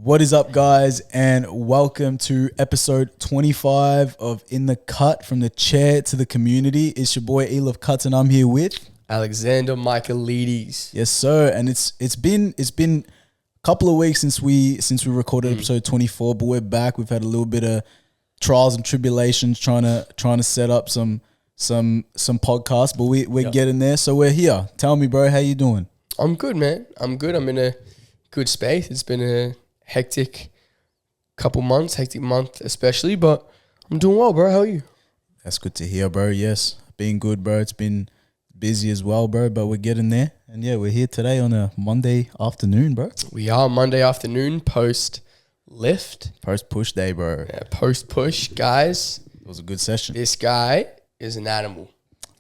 What is up, guys, and welcome to episode 25 of In the Cut, from the chair to the community. It's your boy Ealef Cuts, and I'm here with Alexander Michaelides. Yes, sir. And it's been a couple of weeks since we recorded episode 24, but we're back. We've had a little bit of trials and tribulations trying to set up some podcasts, but we're getting there. So we're here. Tell me, bro, how you doing? I'm good, man. I'm good. I'm in a good space. It's been a hectic month especially, but I'm doing well, bro. How are you? That's good to hear, bro. Yes, being good, bro. It's been busy as well, bro, but we're getting there. And yeah, we're here today on a Monday afternoon, bro. We are Monday afternoon, post push day, bro. Yeah, post push, guys. It was a good session. This guy is an animal.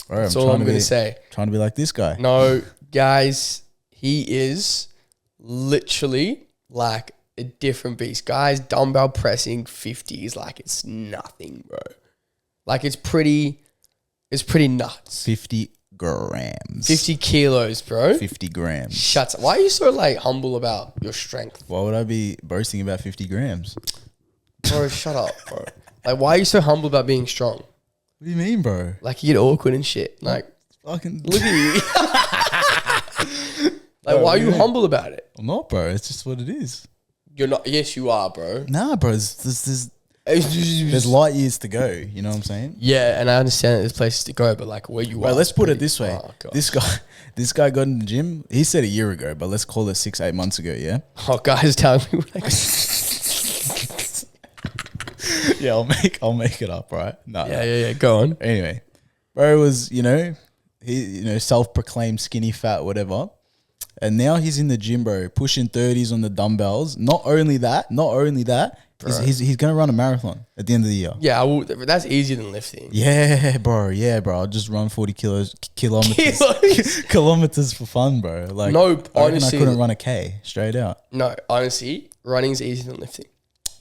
Bro, That's all I'm going to say. Trying to be like this guy. No, guys, he is literally like a different beast. Guys, dumbbell pressing 50s like it's nothing, bro. Like it's pretty nuts. 50 grams. 50 kilos, bro. 50 grams. Shuts up. Why are you so like humble about your strength? Why would I be boasting about 50 grams? Bro, shut up, bro. Like, why are you so humble about being strong? What do you mean, bro? Like, you get awkward and shit. Like, fucking look at you. Like, why are you humble about it? I'm not, bro. It's just what it is. You're not. Yes, you are, bro. Nah, bro. There's light years to go. You know what I'm saying? Yeah, and I understand that there's places to go, but like where you bro, are. let's put it this way. Oh, this guy got in the gym. He said a year ago, but let's call it 6-8 months ago. Yeah. Oh, guys, tell me. Yeah, I'll make it up, right? No. Yeah. Go on. Anyway, bro was self-proclaimed skinny fat, whatever. And now he's in the gym, bro, pushing 30s on the dumbbells. Not only that, he's going to run a marathon at the end of the year. Yeah, that's easier than lifting. Yeah, bro. I'll just run 40 kilometers for fun, bro. Like, no, honestly, I couldn't run a K straight out. No, honestly, running's easier than lifting.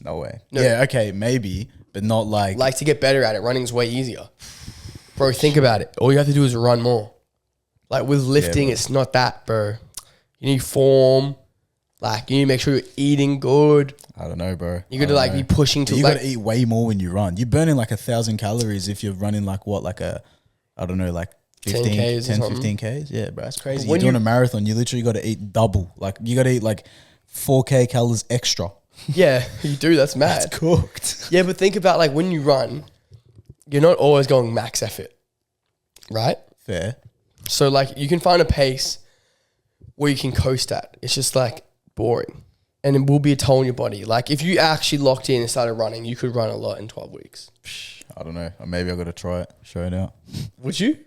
No way. No. Yeah, okay, maybe, but not like... Like, to get better at it, running's way easier. Bro, think about it. All you have to do is run more. Like, with lifting, it's not that, bro. You need form. Like, you need to make sure you're eating good. I don't know, bro. You got to be pushing to... You got to eat way more when you run. You're burning like 1,000 calories if you're running like 15, 15 Ks. Yeah, bro, that's crazy. When you're doing a marathon, you literally got to eat double. Like, you got to eat like 4K calories extra. Yeah, you do. That's mad. That's cooked. Yeah, but think about like when you run, you're not always going max effort, right? Fair. So like you can find a pace where you can coast at. It's just like boring. And it will be a toll on your body. Like if you actually locked in and started running, you could run a lot in 12 weeks. I don't know. Maybe I got to try it. Show it out. Would you?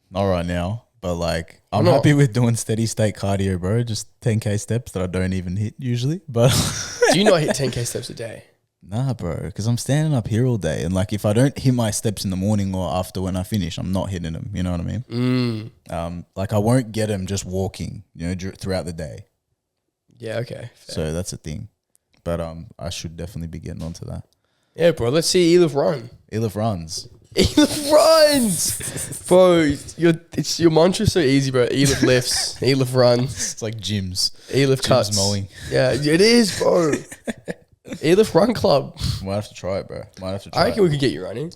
Not right now. But like, I'm happy with doing steady state cardio, bro. Just 10K steps that I don't even hit usually. But do you not hit 10K steps a day? Nah, bro. Because I'm standing up here all day. And like, if I don't hit my steps in the morning or after when I finish, I'm not hitting them. You know what I mean? Like I won't get them just walking, throughout the day. Yeah, okay. Fair. So that's a thing. But I should definitely be getting onto that. Yeah, bro. Let's see Ealef run. Ealef runs. Ealef runs, bro. Your mantra's so easy, bro. Ealef lifts, Ealef runs. It's like gyms. Ealef cuts. Mowing. Yeah, it is, bro. Ealef Run Club. Might have to try it, bro. I reckon we could get you running.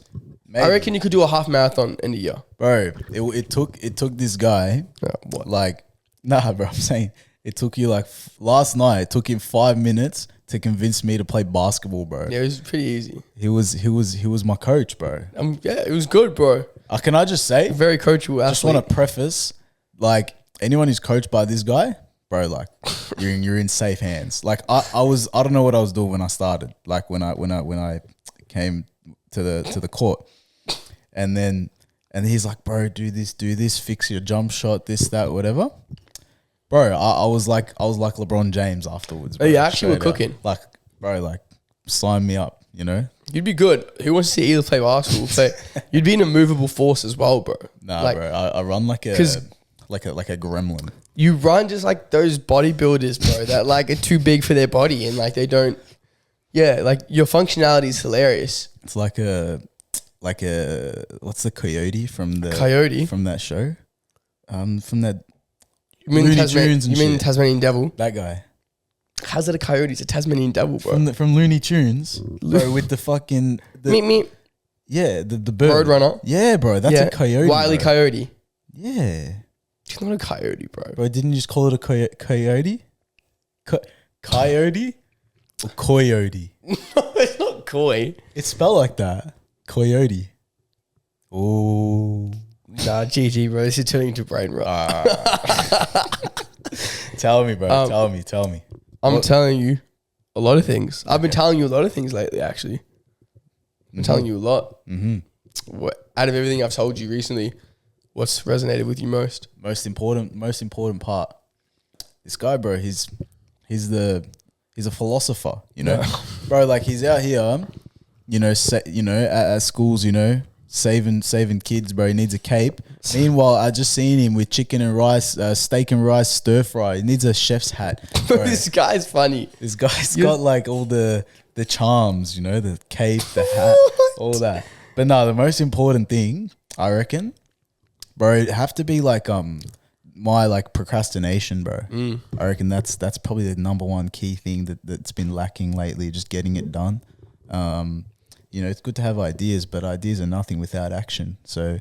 Maybe. I reckon you could do a half marathon in a year, bro. It took this guy. What? Like, nah, bro. I'm saying it took you like last night. It took him 5 minutes to convince me to play basketball, bro. Yeah, it was pretty easy. He was my coach, bro. Yeah, it was good, bro. Can I just say, very coachable athlete. Just want to preface, like anyone who's coached by this guy, bro, like you're in safe hands. Like I don't know what I was doing when I started. Like when I came to the court, and he's like, bro, do this, fix your jump shot, this, that, whatever. Bro, I was like LeBron James afterwards. Bro. Oh, you actually were cooking. Like, bro, like sign me up, You'd be good. Who wants to see Ealef play basketball? You'd be an immovable force as well, bro. Nah, like, bro, I run like a gremlin. You run just like those bodybuilders, bro, that like are too big for their body and like they don't. Yeah, like your functionality is hilarious. It's like a what's the coyote from the from that show? From that. You mean Tasmanian Devil? That guy. how's it a coyote? It's a Tasmanian devil, bro. From Looney Tunes, bro, with the fucking Meep meep. yeah, the bird. Roadrunner. Yeah, bro, that's a coyote. Wile E. bro. Coyote. Yeah, It's not a coyote, bro. bro. Didn't you just call it a coyote? Coyote or coyote? No, it's not koi. It's spelled like that. Coyote. Oh. Nah, GG, bro. This is turning into brain rot. Tell me, bro. Tell me. I'm telling you a lot of things. I've been telling you a lot of things lately, actually. I'm telling you a lot. Mm-hmm. What out of everything I've told you recently, what's resonated with you most? Most important part. This guy, bro, he's a philosopher, you know, bro. Like he's out here, you know, at schools, you know, saving kids, bro. He needs a cape. Meanwhile, I just seen him with chicken and rice, steak and rice stir fry. He needs a chef's hat. Bro. This guy's funny. This guy's got like all the charms, you know, the cape, the hat, all that. But no, the most important thing, I reckon, bro, it'd have to be like my like procrastination, bro. I reckon that's probably the number one key thing that's been lacking lately, just getting it done. You know, it's good to have ideas, but ideas are nothing without action. So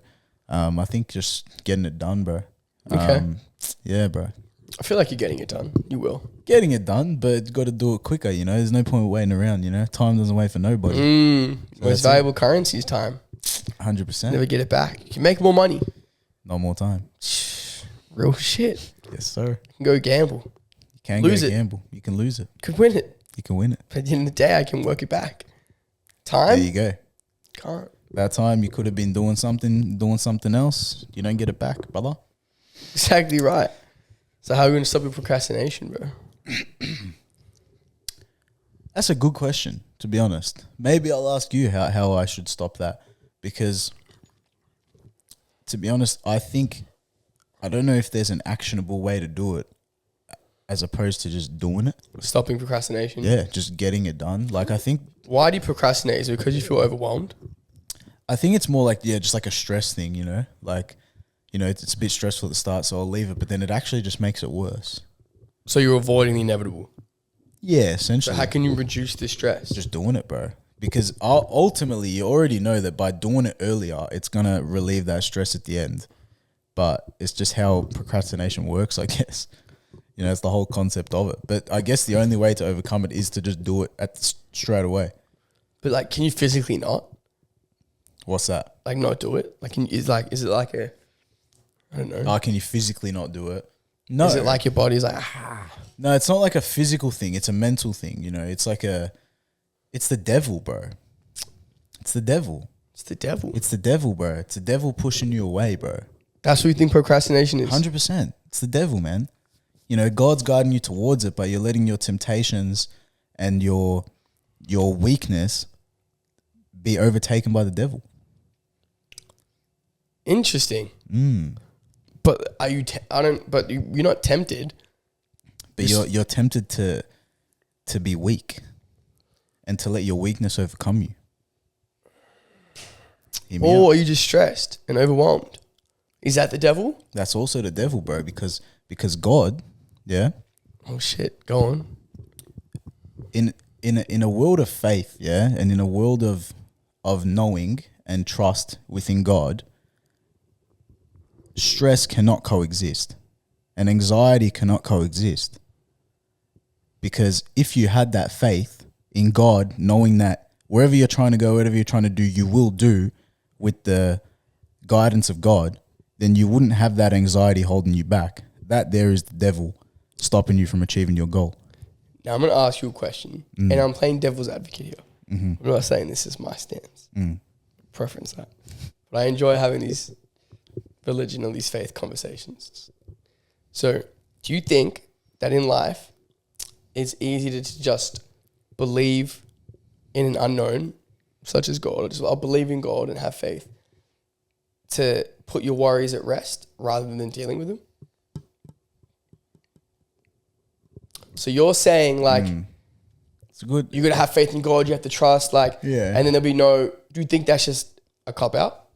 I think just getting it done, bro. Okay. Yeah, bro. I feel like you're getting it done. You will. Getting it done, but you got to do it quicker, you know. There's no point waiting around, you know. Time doesn't wait for nobody. Most valuable currency is time. 100%. Never get it back. You can make more money. No more time. Real shit. Yes, sir. You can go gamble. You can Lose go it. gamble. You can lose it. Could win it. You can win it. But at the end of the day, I can work it back. Time? There you go. Can't. That time you could have been doing something else. You don't get it back, brother. Exactly right. So how are we going to stop your procrastination, bro? That's a good question, to be honest. Maybe I'll ask you how I should stop that. Because, to be honest, I don't know if there's an actionable way to do it as opposed to just doing it. Stopping procrastination? Yeah, just getting it done. Like, I think... Why do you procrastinate? Is it because you feel overwhelmed? I think it's more like, just like a stress thing, you know? Like, you know, it's a bit stressful at the start, so I'll leave it. But then it actually just makes it worse. So you're avoiding the inevitable? Yeah, So essentially. how can you reduce the stress? Just doing it, bro. Because ultimately, you already know that by doing it earlier, it's going to relieve that stress at the end. But it's just how procrastination works, I guess. You know, it's the whole concept of it. But I guess the only way to overcome it is to just do it straight away. But like, can you physically not? What's that? Like not do it? Like, is it like a, I don't know. Oh, can you physically not do it? No. Is it like your body's like, No, it's not like a physical thing. It's a mental thing, you know. It's like it's the devil, bro. It's the devil. It's the devil. It's the devil, bro. It's the devil pushing you away, bro. That's what you think procrastination is? 100%. It's the devil, man. You know, God's guiding you towards it, but you're letting your temptations and your weakness be overtaken by the devil. Interesting. But are you? You're not tempted. But you're tempted to be weak, and to let your weakness overcome you. Hear me out. Or are you just stressed and overwhelmed? Is that the devil? That's also the devil, bro. Because God, yeah. Oh shit! Go on. In a world of faith, yeah, and in a world of knowing and trust within God, stress cannot coexist, and anxiety cannot coexist. Because if you had that faith in God, knowing that wherever you're trying to go, whatever you're trying to do, you will do with the guidance of God, then you wouldn't have that anxiety holding you back. That there is the devil stopping you from achieving your goal. Now I'm going to ask you a question, and I'm playing devil's advocate here. I'm not saying this is my stance. Preference that. But I enjoy having these religion or these faith conversations. So do you think that in life it's easy to just believe in an unknown, such as God, or just I'll believe in God and have faith, to put your worries at rest rather than dealing with them? So you're saying like, It's good. you got to have faith in God, you have to trust, like, Yeah. and then there'll be no, do you think that's just a cop out?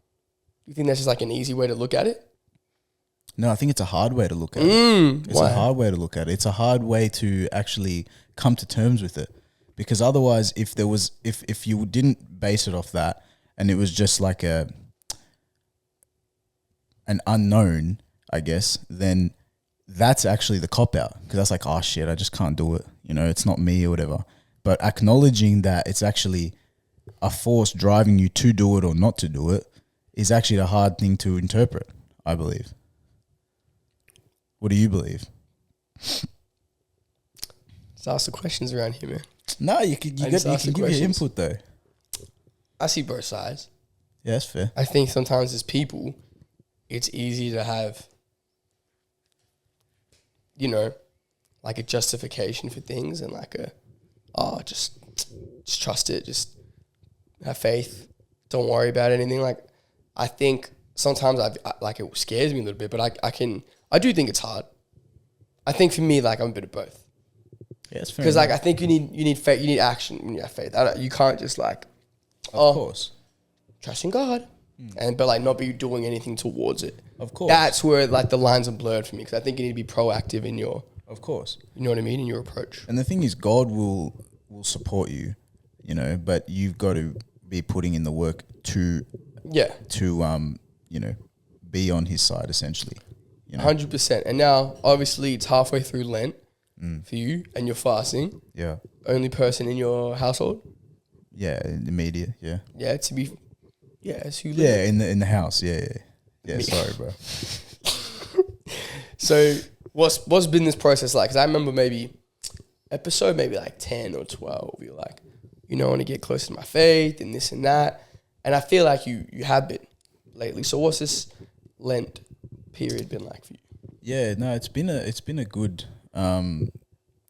Do you think that's just like an easy way to look at it? No, I think it's a hard way to look at it. It's Why? a hard way to look at it. It's a hard way to actually come to terms with it. Because otherwise, if you didn't base it off that and it was just like an unknown, I guess, then that's actually the cop out. Because that's like, oh shit, I just can't do it. You know, it's not me or whatever. But acknowledging that it's actually a force driving you to do it or not to do it is actually a hard thing to interpret, I believe. What do you believe? Just ask the questions around here, man. No, you can give your input though. I see both sides. Yeah, that's fair. I think sometimes as people, it's easy to have, you know, like a justification for things and like just trust it, just have faith, don't worry about anything. Like, I think sometimes like it scares me a little bit, but I do think it's hard. I think for me, like I'm a bit of both. Yeah, it's fair. Because like I think you need faith, you need action when you have faith. You can't just like, of course, trust in God, but like not be doing anything towards it. Of course, that's where like the lines are blurred for me. Because I think you need to be proactive in your. Of course, you know what I mean, in your approach. And the thing is, God will support you, you know, but you've got to be putting in the work to you know, be on His side essentially. 100%. And now, obviously, it's halfway through Lent for you, and you're fasting. Yeah. Only person in your household. Yeah, in the media. Yeah. Yeah, it's who live. Yeah, in the house. Yeah. Sorry, bro. So, what's been this process like? Because I remember episode like 10 or 12. You're like, I want to get closer to my faith and this and that, and I feel like you have been lately. So, what's this Lent period been like for you? Yeah, no, it's been a good,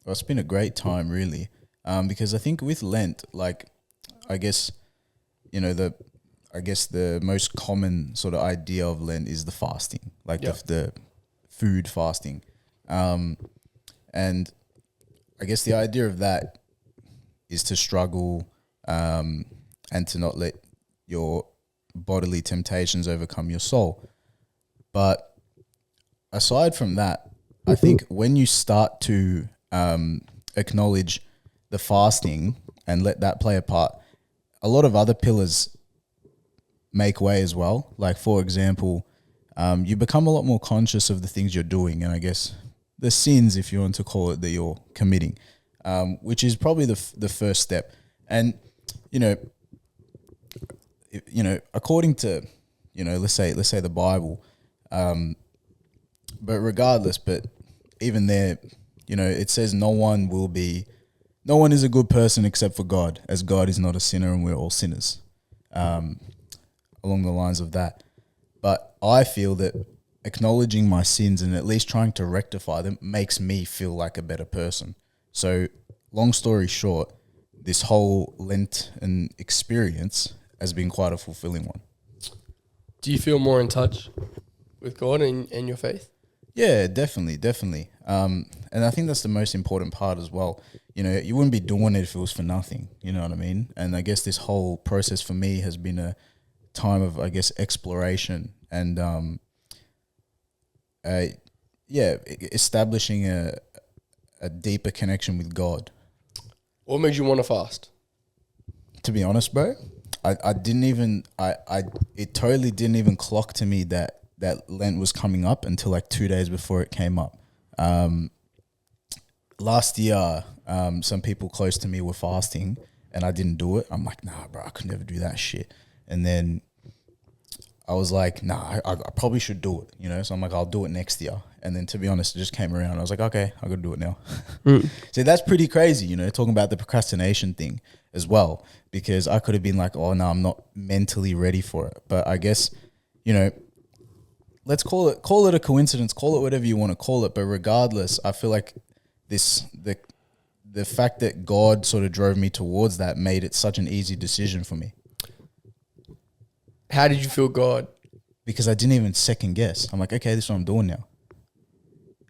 it's been a great time really, because I think with Lent, like, I guess, the most common sort of idea of Lent is the fasting, like the food fasting, and I guess the idea of that is to struggle, and to not let your bodily temptations overcome your soul. But aside from that, I think when you start to acknowledge the fasting and let that play a part, a lot of other pillars make way as well. Like, for example, you become a lot more conscious of the things you're doing, and I guess the sins, if you want to call it, that you're committing, which is probably the first step. And according to let's say the Bible, but regardless, but even there, it says no one is a good person except for God, as God is not a sinner and we're all sinners, along the lines of that. But I feel that acknowledging my sins and at least trying to rectify them makes me feel like a better person. So, long story short, this whole Lenten experience has been quite a fulfilling one. Do you feel more in touch with God and your faith? Yeah, definitely. And I think that's the most important part as well. You wouldn't be doing it if it was for nothing. You know what I mean? And I guess this whole process for me has been a time of, I guess, exploration and, establishing a deeper connection with God. What made you want to fast? To be honest, bro, it totally didn't even clock to me that Lent was coming up until like 2 days before it came up. Last year, some people close to me were fasting and I didn't do it. I'm like, nah, bro, I could never do that shit. And then I was like, nah, I probably should do it, So I'm like, I'll do it next year. And then to be honest, it just came around. I was like, okay, I got to do it now. So that's pretty crazy, talking about the procrastination thing as well, because I could have been like, oh no, I'm not mentally ready for it. But I guess, let's call it a coincidence, call it whatever you want to call it. But regardless, I feel like the fact that God sort of drove me towards that made it such an easy decision for me. How did you feel God? Because I didn't even second guess. I'm like, okay, this is what I'm doing now.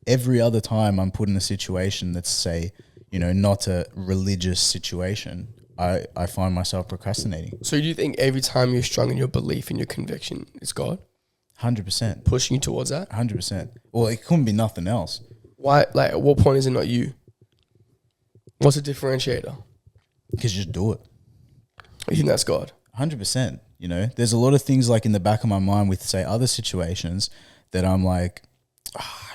Every other time I'm put in a situation that's, say, not a religious situation, I find myself procrastinating. So do you think every time you're strong in your belief and your conviction, it's God? 100%. pushing you towards that? 100%. Well, it couldn't be nothing else. Why? Like, at what point is it not you? What's the differentiator? Because you just do it. You think that's God? 100%. You know, there's a lot of things like in the back of my mind with, say, other situations that I'm like,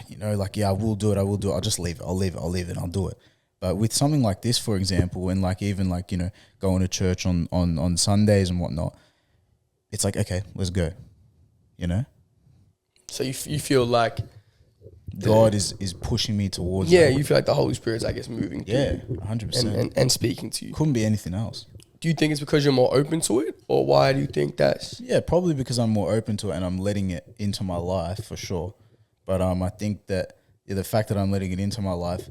you know, like, yeah, I will do it. I'll just leave it. I'll leave it and I'll do it. But with something like this, for example, and like even like, you know, going to church on Sundays and whatnot, it's like, okay, let's go, you know? So you feel like God is pushing me towards yeah, that. you feel like the Holy Spirit's, I guess, moving through Yeah, you 100%. and speaking to you. Couldn't be anything else. Do you think it's because you're more open to it, or why do you think that's? Yeah, probably because I'm more open to it and I'm letting it into my life for sure. But I think that the fact that I'm letting it into my life,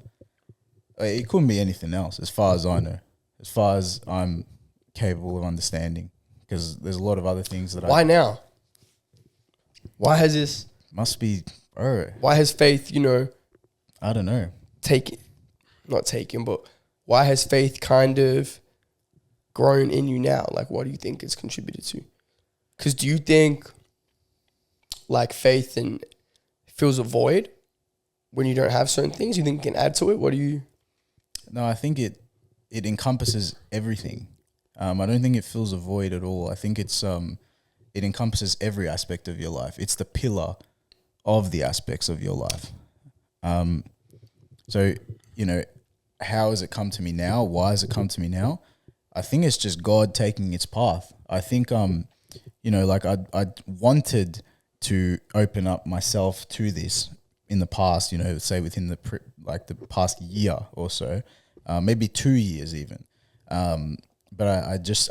it couldn't be anything else as far as I know, as far as I'm capable of understanding. Because there's a lot of other things that Why now? Why has this? Must be, bro. Why has faith, you know, I don't know. not taken, but why has faith kind of grown in you now? Like, what do you think it's contributed to? Because do you think like faith and fills a void when you don't have certain things? You think it can add to it? What do you? No, I think it encompasses everything. I don't think it fills a void at all. I think it encompasses every aspect of your life. It's the pillar of the aspects of your life. So, you know, how has it come to me now? Why has it come to me now? I think it's just God taking its path. I think, you know, like I wanted to open up myself to this in the past, you know, say within the past year or so, maybe 2 years even. But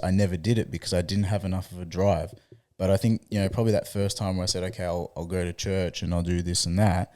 I never did it because I didn't have enough of a drive. But I think, you know, probably that first time where I said, okay, I'll go to church and I'll do this and that.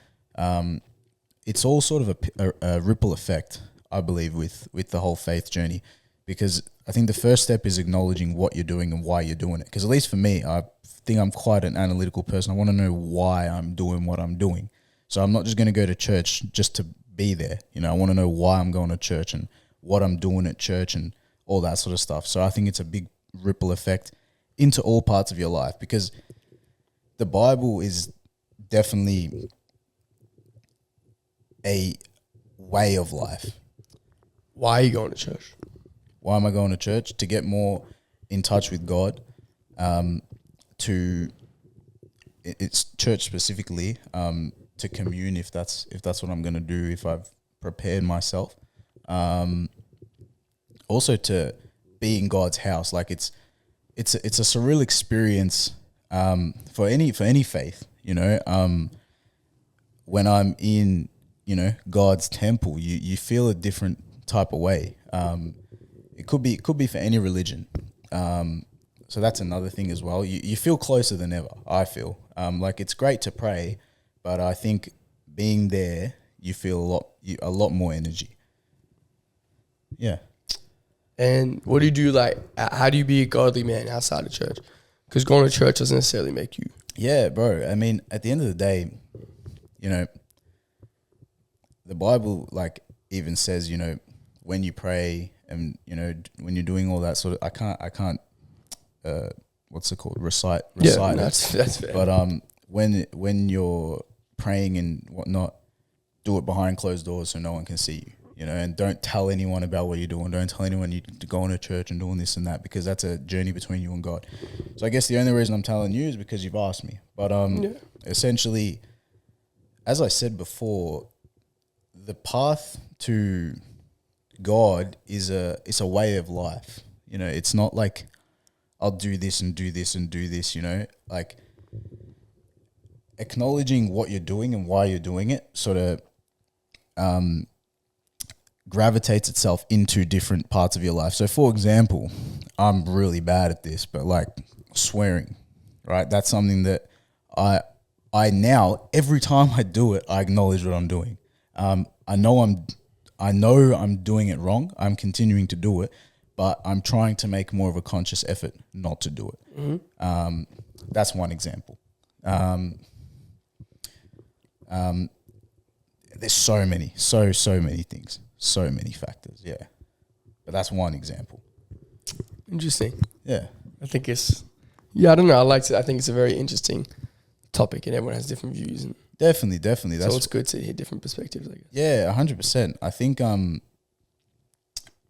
It's all sort of a ripple effect, I believe, with the whole faith journey, because I think the first step is acknowledging what you're doing and why you're doing it. Because at least for me, I think I'm quite an analytical person. I want to know why I'm doing what I'm doing. So I'm not just going to go to church just to be there. You know, I want to know why I'm going to church and what I'm doing at church and all that sort of stuff. So I think it's a big ripple effect into all parts of your life, because the Bible is definitely a way of life. Why are you going to church? Why am I going to church? To get more in touch with God, it's church specifically, to commune if that's what I'm going to do, if I've prepared myself. Also to be in God's house. Like it's a surreal experience for any faith, you know. When I'm in, you know, God's temple, you feel a different type of way. It could be for any religion. So that's another thing as well. You feel closer than ever, I feel. Like it's great to pray, but I think being there, you feel a lot more energy. Yeah. And what do you do? Like, how do you be a godly man outside of church? Because going to church doesn't necessarily make you. Yeah, bro. I mean, at the end of the day, you know, the Bible like even says, you know, when you pray and, you know, when you're doing all that sort of, I can't, what's it called? Recite. Yeah, that's fair. But when you're praying and whatnot, do it behind closed doors so no one can see you. You know, and don't tell anyone about what you're doing. Don't tell anyone you're going to church and doing this and that, because that's a journey between you and God. So I guess the only reason I'm telling you is because you've asked me. But essentially, as I said before, the path to God is a way of life. You know, it's not like I'll do this and do this and do this, you know. Like acknowledging what you're doing and why you're doing it sort of gravitates itself into different parts of your life. So for example, I'm really bad at this, but like swearing, right? That's something that I now, every time I do it, I acknowledge what I'm doing. I know I'm doing it wrong. I'm continuing to do it, but I'm trying to make more of a conscious effort not to do it. Mm-hmm. That's one example. There's so many things. So many factors, yeah. But that's one example. Interesting. Yeah. I think I don't know. I think it's a very interesting topic, and everyone has different views, and Definitely. so it's good to hear different perspectives, I guess. Yeah, 100%. I think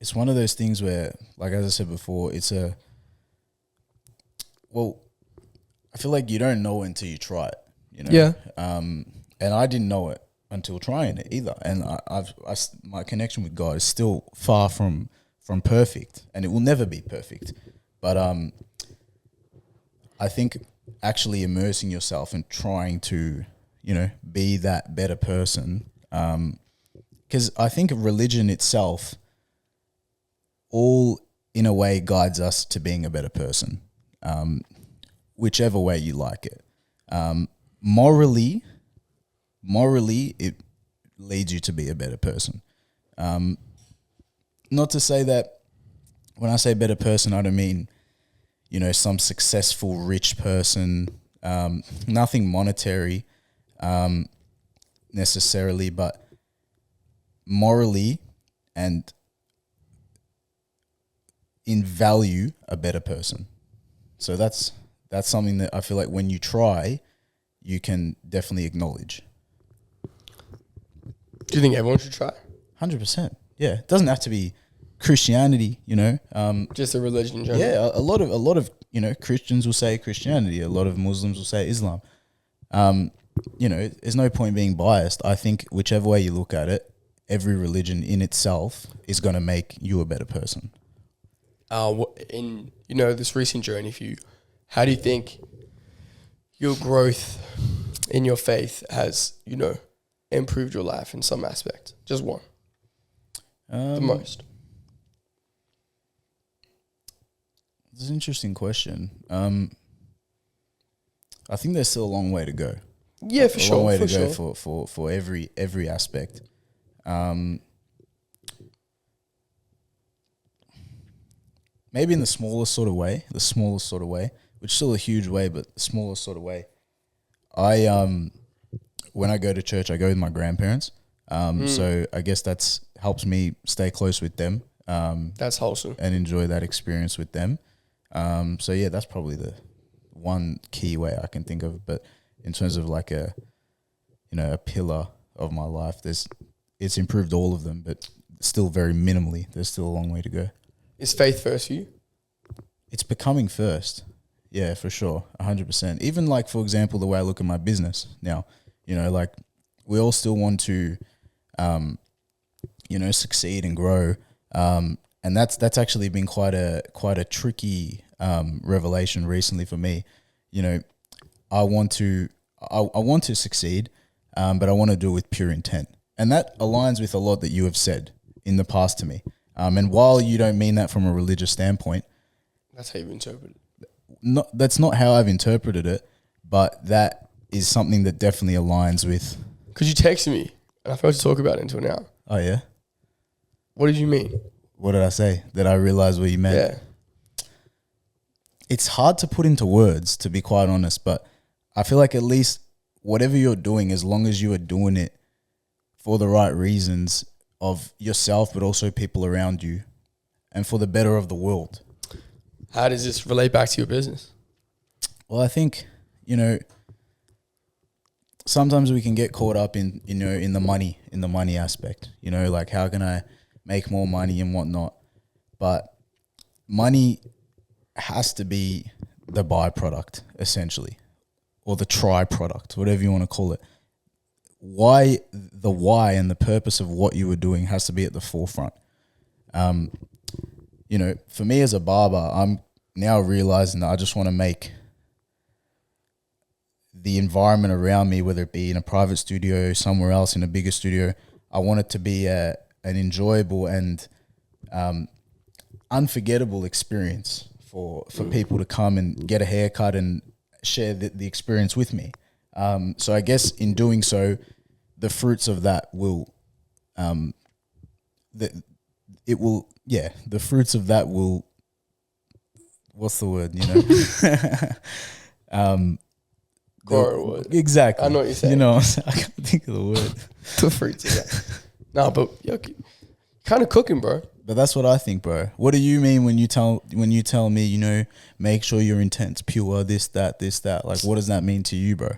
it's one of those things where, like as I said before, I feel like you don't know until you try it, you know. Yeah. And I didn't know it until trying it either. And my connection with God is still far from perfect, and it will never be perfect. But I think actually immersing yourself and trying to, you know, be that better person. Because I think religion itself all in a way guides us to being a better person, whichever way you like it. Morally, it leads you to be a better person. Not to say that when I say better person, I don't mean, you know, some successful rich person, nothing monetary necessarily, but morally and in value a better person. So that's something that I feel like when you try, you can definitely acknowledge. Do you think everyone should try? 100%. Yeah, it doesn't have to be Christianity, you know. Just a religion in general. Yeah, a lot of you know, Christians will say Christianity. A lot of Muslims will say Islam. You know, there's no point being biased. I think whichever way you look at it, every religion in itself is going to make you a better person. In, you know, this recent journey for you, how do you think your growth in your faith has, you know, improved your life in some aspect? Just one. The most. It's an interesting question. I think there's still a long way to go. Yeah, for sure. A long way for to go sure. for every aspect. Maybe in the smallest sort of way, which is still a huge way, but the smallest sort of way. When I go to church, I go with my grandparents. So I guess that's helps me stay close with them. That's wholesome. And enjoy that experience with them. So yeah, that's probably the one key way I can think of. But in terms of like a pillar of my life, it's improved all of them, but still very minimally. There's still a long way to go. Is faith first for you? It's becoming first. Yeah, for sure. 100%. Even like, for example, the way I look at my business now, you know, like we all still want to, you know, succeed and grow. And that's actually been quite a tricky revelation recently for me. You know, I want to succeed, but I want to do it with pure intent. And that aligns with a lot that you have said in the past to me. And while you don't mean that from a religious standpoint, that's how you interpret it. That's not how I've interpreted it, but that is something that definitely aligns with. Because you texted me, and I forgot to talk about it until now. Oh yeah. What did you mean? What did I say? That I realized what you meant. Yeah. It's hard to put into words, to be quite honest, but I feel like at least whatever you're doing, as long as you are doing it for the right reasons of yourself, but also people around you, and for the better of the world. How does this relate back to your business? Well, I think, you know, sometimes we can get caught up in the money aspect, you know, like how can I make more money and whatnot. But money has to be the byproduct, essentially, or the try product, whatever you want to call it. Why and the purpose of what you were doing has to be at the forefront. You know, for me as a barber, I'm now realizing that I just want to make the environment around me, whether it be in a private studio, somewhere else in a bigger studio, I want it to be an enjoyable and unforgettable experience for people to come and get a haircut and share the experience with me. So I guess in doing so, the fruits of that will, the fruits of that will, what's the word, you know? Grow. Exactly. I know what you're saying. You know, I can't think of the word. The fruits of that. No, but you're kind of cooking, bro. But that's what I think, bro. What do you mean when you tell me, you know, make sure your intent's pure, this, that? Like, what does that mean to you, bro?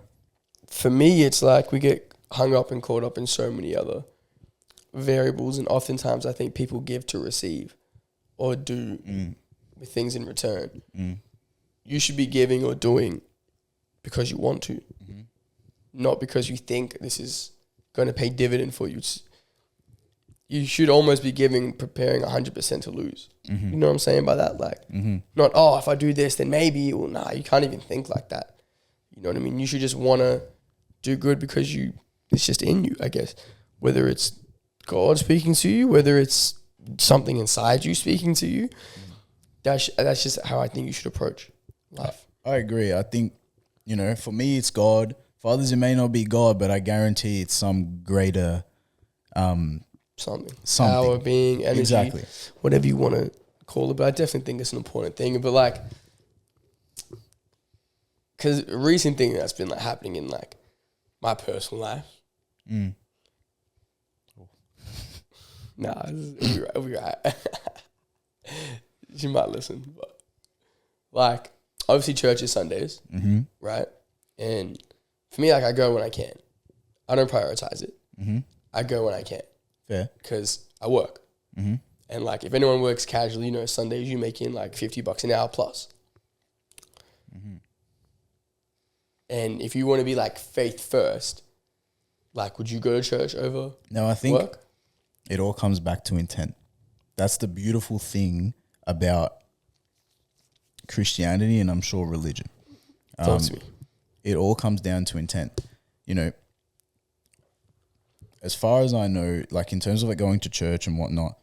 for me, it's like we get hung up and caught up in so many other variables, and oftentimes I think people give to receive or do with things in return. You should be giving or doing because you want to, not because you think this is going to pay dividend for you. You should almost be giving, preparing 100% to lose. You know what I'm saying by that? Like, not, oh, if I do this, then maybe. Well, nah, you can't even think like that. You know what I mean? You should just want to do good because it's just in you, I guess. Whether it's God speaking to you, whether it's something inside you speaking to you, that's just how I think you should approach life. I agree. I think, for me, it's God. For others, it may not be God, but I guarantee it's some greater Something. Something. Power, being, energy, Exactly. whatever you want to call it. But I definitely think it's an important thing. But like, because a recent thing that's been like happening in like my personal life. Nah, it'll be right. She might listen, but like, obviously church is Sundays, right? And for me, like, I go when I can. I don't prioritize it. I go when I can. Fair. Because I work. And like, if anyone works casually, Sundays you make in like $50 an hour plus. And if you want to be like faith first, like, would you go to church over No, I think work? it all comes back to intent. That's the beautiful thing about Christianity, and I'm sure religion. Talk to me. It all comes down to intent. As far as I know, like in terms of like going to church and whatnot,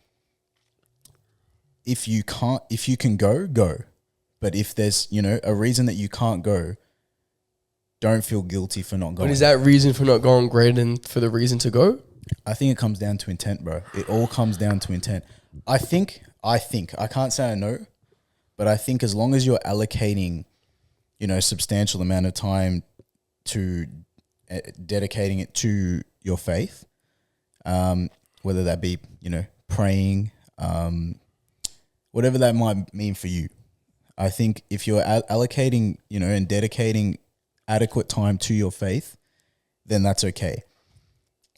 if you can go. But if there's, a reason that you can't go, don't feel guilty for not going. But is that reason for not going greater than for the reason to go? I think it comes down to intent, bro. It all comes down to intent. I can't say I know, but I think as long as you're allocating, substantial amount of time to dedicating it to your faith, whether that be, praying, whatever that might mean for you. I think if you're allocating, and dedicating adequate time to your faith, then that's okay.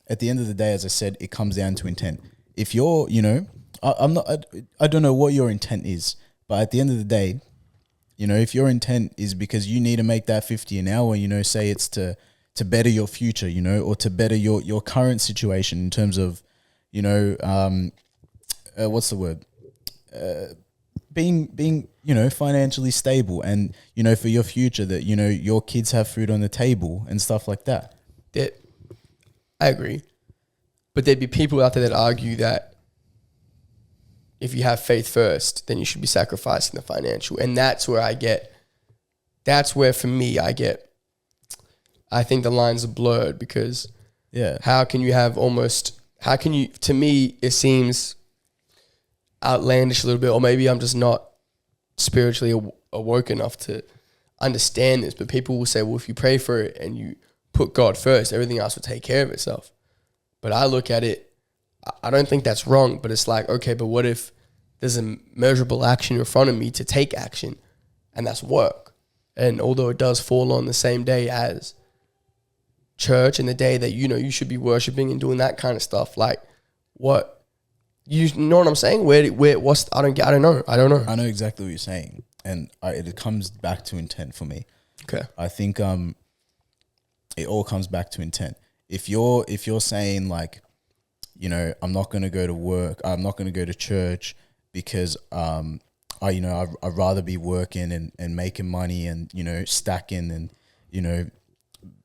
At the end of the day, as I said, it comes down to intent. If you're, I don't know what your intent is, but at the end of the day, if your intent is because you need to make that 50 an hour, say it's to better your future, or to better your current situation in terms of, what's the word? Being financially stable, and for your future that your kids have food on the table and stuff like that. I agree, but there'd be people out there that argue that if you have faith first, then you should be sacrificing the financial, and that's where for me I think the lines are blurred, because to me it seems outlandish a little bit, or maybe I'm just not spiritually awoke enough to understand this, but people will say, well, if you pray for it and you put God first, everything else will take care of itself. But I look at it, I don't think that's wrong, but it's like, okay, but what if there's a measurable action in front of me to take action, and that's work? And although it does fall on the same day as church and the day that, you should be worshiping and doing that kind of stuff, like, what, you know what I'm saying? I don't know. I know exactly what you're saying. And it comes back to intent for me. Okay. I think, it all comes back to intent. If you're saying like, I'm not going to go to work, I'm not going to go to church because I'd rather be working and making money and stacking and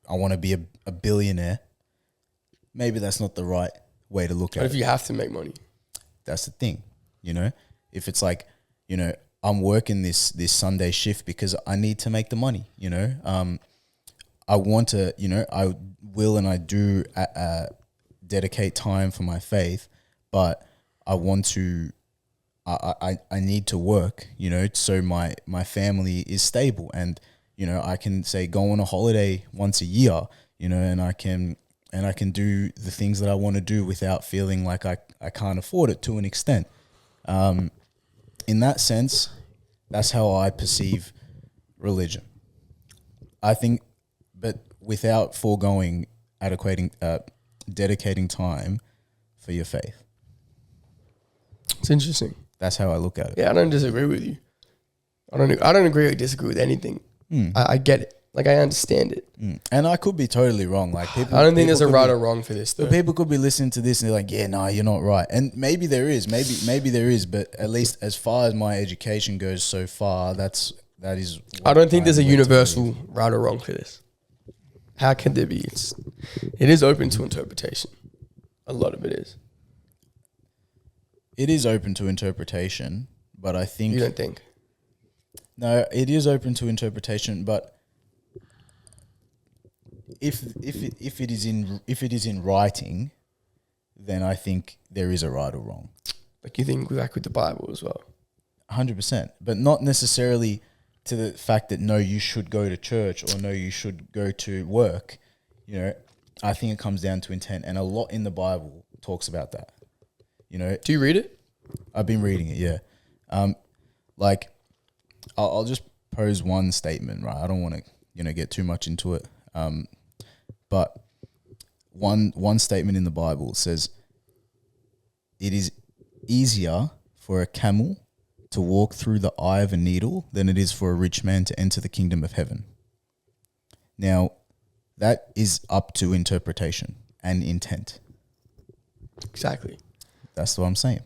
I want to be a billionaire. Maybe that's not the right way to look at it. But if you have to make money, that's the thing. If it's like, I'm working this Sunday shift because I need to make the money. I want to, I will and I do dedicate time for my faith, but I want to, I need to work, so my family is stable, and I can say go on a holiday once a year, and I can do the things that I want to do without feeling like I can't afford it to an extent. In that sense, that's how I perceive religion. I think. But without foregoing dedicating time for your faith. It's interesting. That's how I look at it. Yeah, I don't disagree with you. I don't agree or disagree with anything. I get it. Like, I understand it. And I could be totally wrong. Like people, I don't think people there's a could right be- or wrong for this, though. But people could be listening to this and they're like, yeah, no, you're not right. And maybe there is. Maybe there is. But at least as far as my education goes so far, that is. I don't think there's a I'm led to universal believe. right or wrong for this. How can there be? It is open to interpretation. A lot of it is. It is open to interpretation, but I think You don't think? no, it is open to interpretation. But if it is in writing, then I think there is a right or wrong. Like, you think like with the Bible as well? 100%, but not necessarily to the fact that no, you should go to church or no, you should go to work. You know, I think it comes down to intent, and a lot in the Bible talks about that. You know, Do you read it? I've been reading it, yeah. Like, I'll just pose one statement, right? I don't want to, get too much into it. But one statement in the Bible says, it is easier for a camel to walk through the eye of a needle than it is for a rich man to enter the kingdom of heaven. Now, that is up to interpretation and intent. Exactly. That's what I'm saying.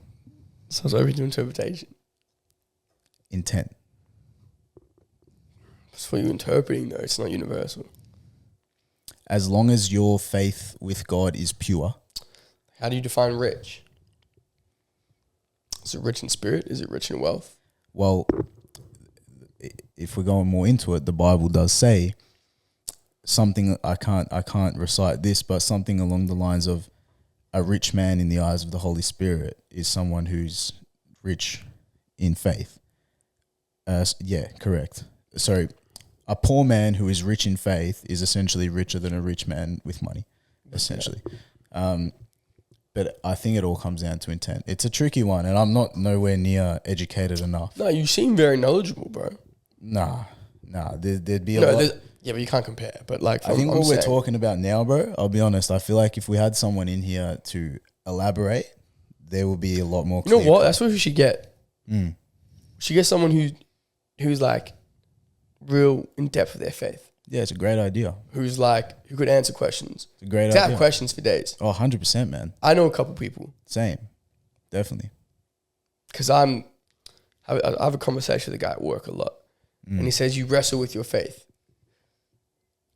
So it's open to interpretation. Intent. It's for you interpreting, though. It's not universal. As long as your faith with God is pure. How do you define rich? Is it rich in spirit? Is it rich in wealth? Well, if we're going more into it, the Bible does say something. I can't recite this, but something along the lines of, a rich man in the eyes of the Holy Spirit is someone who's rich in faith. Yeah, correct. Sorry, a poor man who is rich in faith is essentially richer than a rich man with money, essentially. But I think it all comes down to intent. It's a tricky one, and I'm not nowhere near educated enough. No, you seem very knowledgeable, bro. Nah. There'd be a lot. Yeah, but you can't compare. But like, I think what we're talking about now, bro, I'll be honest, I feel like if we had someone in here to elaborate, there will be a lot more You know clear what? cut. That's what we should get. We should get someone who's like real in depth with their faith. Yeah, it's a great idea. Who could answer questions. It's a great To idea. have questions for days. Oh, 100%, man. I know a couple people. Same. Definitely. Because I have a conversation with a guy at work a lot. And he says, you wrestle with your faith.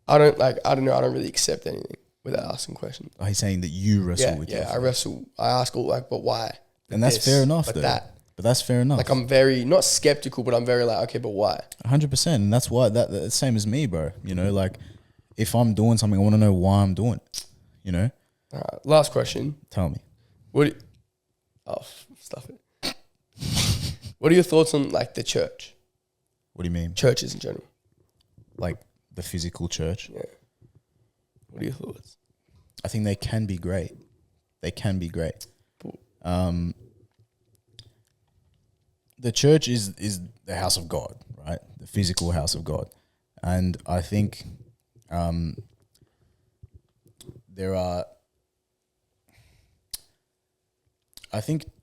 I don't really accept anything without asking questions. Oh, he's saying that you wrestle with your I faith. wrestle. I ask all but why? And that's fair enough, but though. that. But that's fair enough. Like, I'm very, not skeptical, but I'm very like, okay, but why? 100%. And that's why, that's the same as me, bro. You know, like, if I'm doing something, I want to know why I'm doing it. You know? All right, last question. Tell me. Stuff it. What are your thoughts on like the church? What do you mean? Churches in general. Like, the physical church? Yeah. What are your thoughts? I think they can be great. They can be great. The church is the house of God, right? The physical house of God. And I think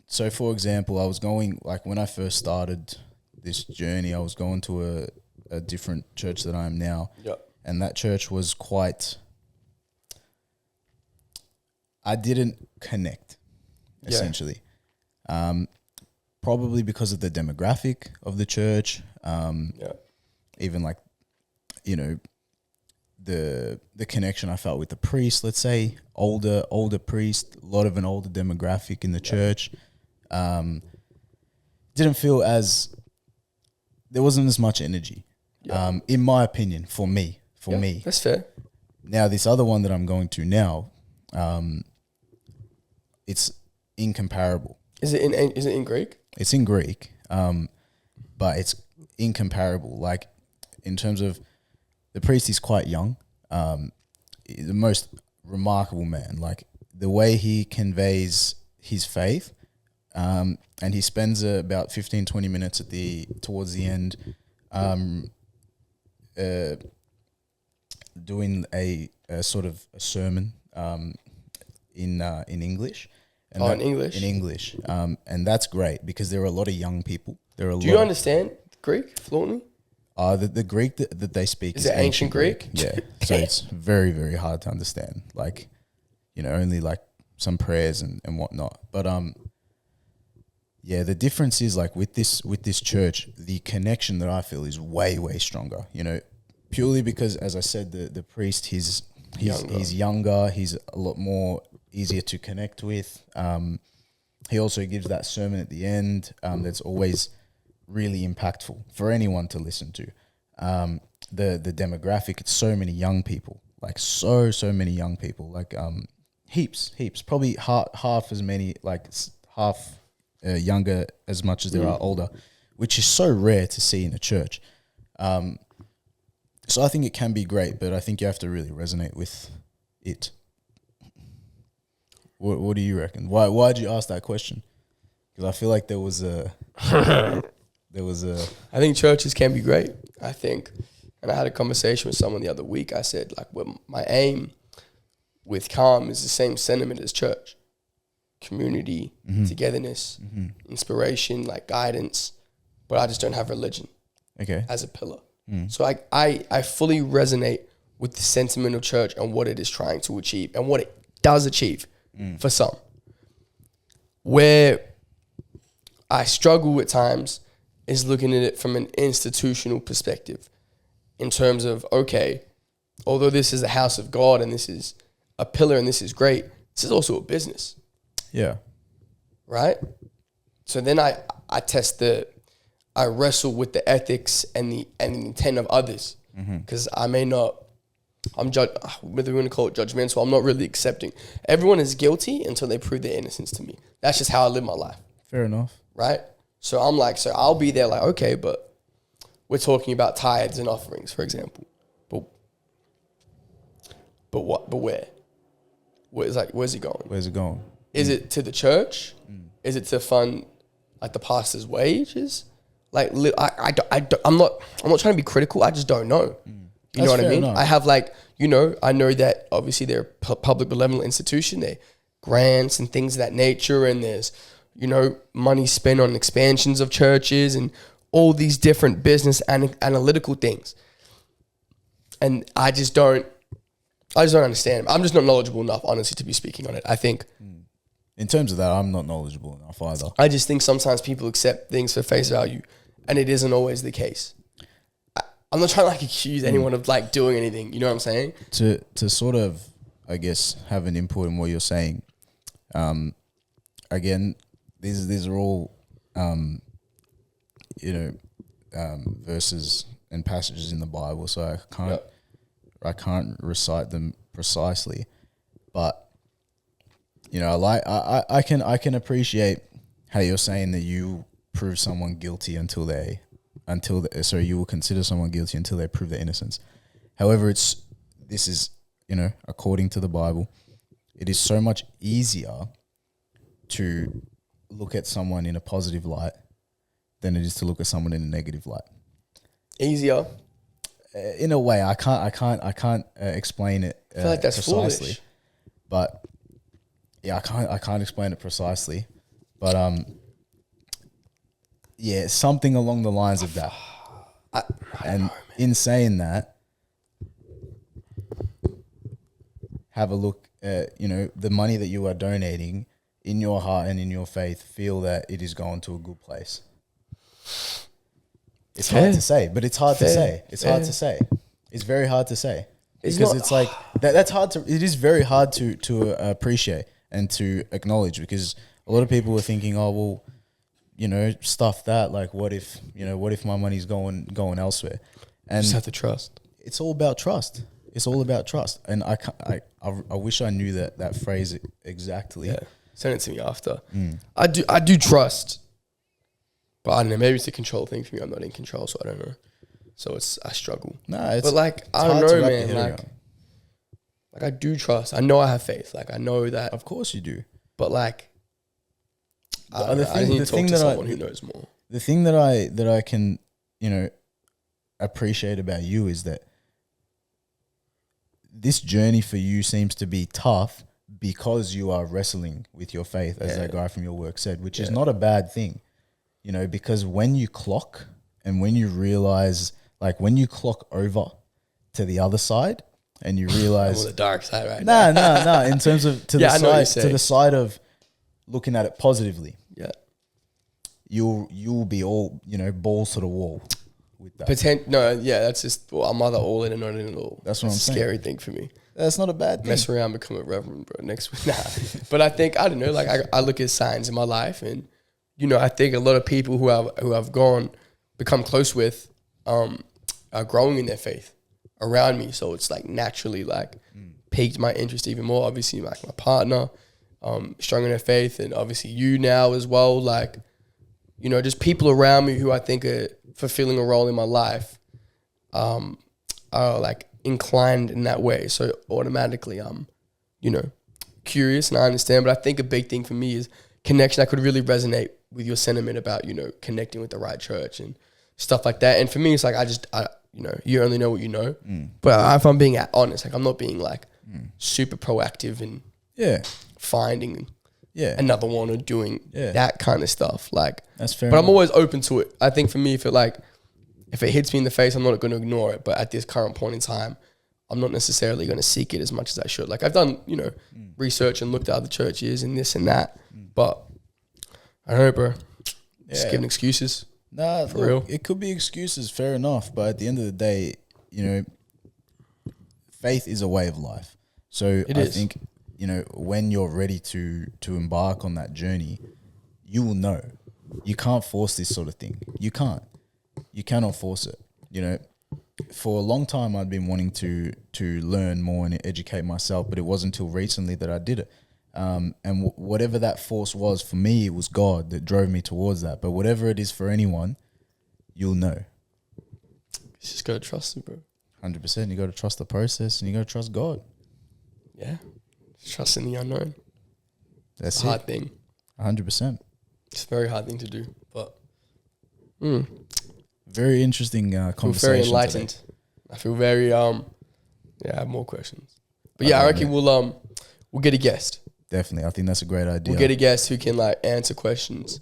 so for example, I was going, like when I first started this journey, I was going to a different church that I am now. Yeah. And that church was I didn't connect, essentially. Probably because of the demographic of the church. Even like, you know, the connection I felt with the priest, let's say, older priest, a lot of an older demographic in the church. Didn't feel there wasn't as much energy, in my opinion, for me. That's fair. Now, this other one that I'm going to now, it's incomparable. Is it in Greek? It's in Greek, but it's incomparable. Like, in terms of the priest, he's quite young, the most remarkable man. Like, the way he conveys his faith, and he spends about 15, 20 minutes towards the end, doing a sort of a sermon in English. And in English? In English. And that's great because there are a lot of young people. Do you understand Greek fluently? The Greek that they speak is it ancient Greek? Yeah. So it's very, very hard to understand. Like, only like some prayers and whatnot. But yeah, the difference is like with this church, the connection that I feel is way, way stronger. Purely because, as I said, the priest he's younger, he's a lot more easier to connect with. He also gives that sermon at the end that's always really impactful for anyone to listen to. The demographic, it's so many young people, like so many young people, like heaps, probably half as many, like half younger as much as there are older, which is so rare to see in a church. So I think it can be great, but I think you have to really resonate with it. What do you reckon? Why'd you ask that question? Because I feel like there was a. I think churches can be great. I think, and I had a conversation with someone the other week. I said, like, well, my aim with Calm is the same sentiment as church: community, togetherness, inspiration, like guidance. But I just don't have religion, as a pillar. So I fully resonate with the sentiment of church and what it is trying to achieve and what it does achieve for some. Where I struggle at times is looking at it from an institutional perspective in terms of, okay, although this is a house of God and this is a pillar and this is great, this is also a business. Yeah. Right? So then I wrestle with the ethics and the intent of others because I may not, whether we want to call it judgmental, I'm not really accepting. Everyone is guilty until they prove their innocence to me. That's just how I live my life. Fair enough. Right? So I'm like, so I'll be there like, okay, but we're talking about tithes and offerings, for example. But what? But where? Where's it going? Where's it going? Is it to the church? Is it to fund like the pastor's wages? Like I'm not trying to be critical. I just don't know. You know what I mean? Enough. I have like, I know that obviously they're a public benevolent institution. They grants and things of that nature, and there's money spent on expansions of churches and all these different business and analytical things. And I just don't understand. I'm just not knowledgeable enough, honestly, to be speaking on it. I think. In terms of that, I'm not knowledgeable enough either. I just think sometimes people accept things for face value, and it isn't always the case. I'm not trying to like accuse anyone of like doing anything. You know what I'm saying? To sort of, I guess, have an input in what you're saying. Again, these are all, verses and passages in the Bible, so I can't recite them precisely, but I can appreciate how you're saying that you prove someone guilty so you will consider someone guilty until they prove their innocence. However, this is according to the Bible, it is so much easier to look at someone in a positive light than it is to look at someone in a negative light. Easier, in a way. I can't explain it. I feel like that's precisely, foolish. But yeah, I can't explain it precisely. But yeah, something along the lines of that. In saying that, have a look at the money that you are donating. In your heart and in your faith, feel that it is going to a good place. It's hard to say, but it's hard to say. It's hard to say. It's very hard to say because it's like that's hard to. It is very hard to appreciate and to acknowledge because a lot of people are thinking, oh well, stuff that. Like, what if my money's going elsewhere? And you just have to trust. It's all about trust. It's all about trust. And I wish I knew that phrase exactly. Yeah. Send it to me after. I do trust, but I don't know. Maybe it's a control thing for me. I'm not in control, so I don't know. So I struggle. But like I don't know, man. Like I do trust. I know I have faith. Like I know that. Of course you do. But like, I need to talk to someone who knows more. The thing that I can appreciate about you is that this journey for you seems to be tough because you are wrestling with your faith, as that guy from your work said, which is not a bad thing, you know, because when you clock and when you realize, like when you clock over to the other side and you realize I'm on the dark side right now. no, in terms of to I know what you're to saying. the side of looking at it positively, Yeah. you'll be all, you know, balls to the wall with that. That's just, well, I'm either all in and not in at all. That's what I'm a saying. scary thing for me. That's not a bad thing. Mess around, become a reverend, bro. Next week, nah. But I think, I don't know, like I look at signs in my life, and you know, I think a lot of people who I've become close with, are growing in their faith around me. So it's like naturally like piqued my interest even more. Obviously, like my partner, strong in their faith, and obviously you now as well. Like, you know, just people around me who I think are fulfilling a role in my life, are like inclined in that way. So automatically I'm, you know, curious, and I understand. But I think a big thing for me is connection. I could really resonate with your sentiment about, you know, connecting with the right church and stuff like that. And for me, it's like, you know, you only know what you know. But if I'm being honest, like I'm not being like super proactive in finding another one or doing that kind of stuff. Like, that's fair. But I'm always open to it. I think for me, if it hits me in the face, I'm not going to ignore it. But at this current point in time, I'm not necessarily going to seek it as much as I should. Like I've done, you know, research and looked at other churches and this and that. But I don't know, bro. Just giving excuses. Nah, for real. It could be excuses, fair enough. But at the end of the day, you know, faith is a way of life. So I think, you know, when you're ready to embark on that journey, you will know. You can't force this sort of thing. You can't. You cannot force it. You know, for a long time I'd been wanting to learn more and educate myself, but it wasn't until recently that I did it. And whatever that force was for me, it was God that drove me towards that. But whatever it is for anyone, you'll know. You just gotta trust it, bro. 100%. You got to trust the process, and you got to trust God. Yeah, trust in the unknown. That's it's a hard thing. 100%. It's a very hard thing to do, but very interesting I feel conversation. very enlightened. Today. I feel very I have more questions. But I reckon we'll get a guest. Definitely. I think that's a great idea. We'll get a guest who can like answer questions.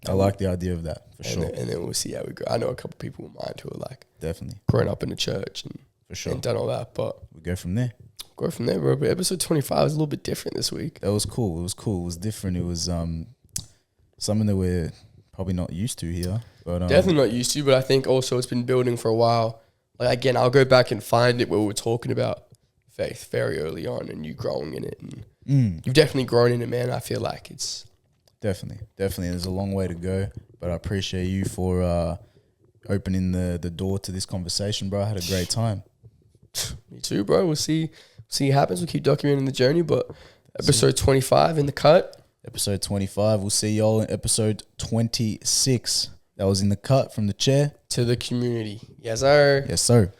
I like the idea of that for sure. And then we'll see how we go. I know a couple of people in mind who are like definitely growing up in the church and for sure and done all that. But we'll go from there. Go from there, bro. But episode 25 was a little bit different this week. That was cool. It was cool. It was different. It was something that we're probably not used to here. But definitely not used to, but I think also it's been building for a while. Like again, I'll go back and find it where we were talking about faith very early on and you growing in it. And you've definitely grown in it, man. I feel like it's definitely. There's a long way to go, but I appreciate you for opening the door to this conversation, bro. I had a great time. Me too, bro. We'll see what happens. We'll keep documenting the journey, but episode 25 in the cut. Episode 25. We'll see y'all in episode 26. That was in the cut from the chair to the community. Yes, sir. Yes, sir.